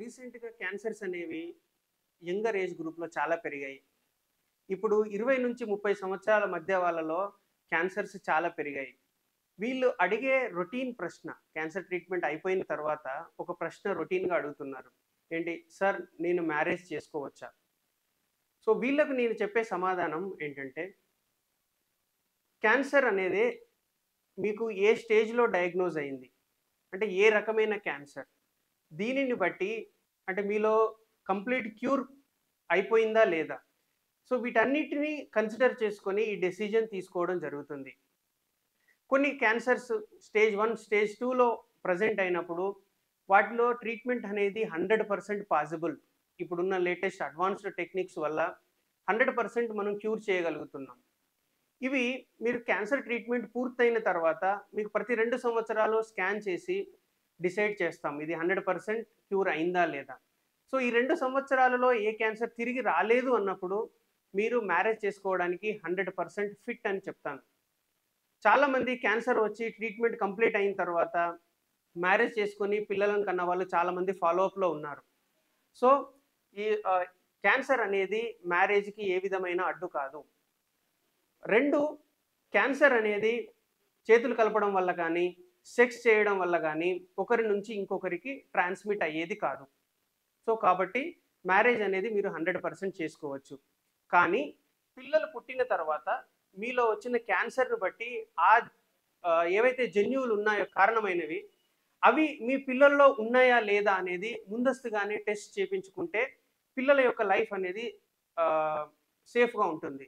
రీసెంట్‌గా క్యాన్సర్స్ అనేవి younger age గ్రూప్‌లో చాలా పెరిగాయి. ఇప్పుడు 20-30 సంవత్సరాల మధ్య వాళ్ళలో క్యాన్సర్స్ చాలా పెరిగాయి. వీళ్ళు అడిగే రొటీన్ ప్రశ్న క్యాన్సర్ ట్రీట్మెంట్ అయిపోయిన తర్వాత ఒక ప్రశ్న రొటీన్‌గా అడుగుతున్నారు. ఏంటి? సార్ నేను మ్యారేజ్ చేసుకోవచ్చా? సో వీళ్ళకు నేను చెప్పే సమాధానం ఏంటంటే, క్యాన్సర్ అనేది మీకు ఏ స్టేజ్‌లో డయాగ్నోస్ అయింది? అంటే ఏ రకమైన క్యాన్సర్? దీనిని బట్టి అంటే మీలో కంప్లీట్ క్యూర్ అయిపోయిందా లేదా? సో వీటన్నిటిని కన్సిడర్ చేసుకొని ఈ డెసిషన్ తీసుకోవడం జరుగుతుంది. కొన్ని క్యాన్సర్స్ స్టేజ్ 1, స్టేజ్ 2లో ప్రెజెంట్ అయినప్పుడు వాటిలో ట్రీట్మెంట్ అనేది 100% పాసిబుల్. ఇప్పుడున్న లేటెస్ట్ అడ్వాన్స్డ్ టెక్నిక్స్ వల్ల 100% మనం క్యూర్ చేయగలుగుతున్నాం. ఇవి మీరు క్యాన్సర్ ట్రీట్మెంట్ పూర్తయిన తర్వాత మీకు ప్రతి 2 సంవత్సరాలు స్కాన్ చేసి డిసైడ్ చేస్తాం. ఇది 100% క్యూర్ అయిందా లేదా? సో ఈ 2 సంవత్సరాలలో ఏ క్యాన్సర్ తిరిగి రాలేదు అన్నప్పుడు మీరు మ్యారేజ్ చేసుకోవడానికి 100% ఫిట్ అని చెప్తాను. చాలామంది క్యాన్సర్ వచ్చి ట్రీట్మెంట్ కంప్లీట్ అయిన తర్వాత మ్యారేజ్ చేసుకొని పిల్లలను కన్న వాళ్ళు చాలామంది ఫాలో అప్‌లో ఉన్నారు. సో ఈ క్యాన్సర్ అనేది మ్యారేజ్‌కి ఏ విధమైన అడ్డు కాదు. 2 క్యాన్సర్ అనేది చేతులు కలపడం వల్ల గానీ, సెక్స్ చేయడం వల్ల గానీ, ఒకరి నుంచి ఇంకొకరికి ట్రాన్స్‌మిట్ అయ్యేది కాదు. సో కాబట్టి మ్యారేజ్ అనేది మీరు 100% చేసుకోవచ్చు. కానీ పిల్లలు పుట్టిన తర్వాత మీలో వచ్చిన క్యాన్సర్‌ని బట్టి ఏవైతే జన్యువులు ఉన్నాయో కారణమైనవి, అవి మీ పిల్లల్లో ఉన్నాయా లేదా అనేది ముందస్తుగానే టెస్ట్ చేపించుకుంటే పిల్లల యొక్క లైఫ్ అనేది సేఫ్‌గా ఉంటుంది.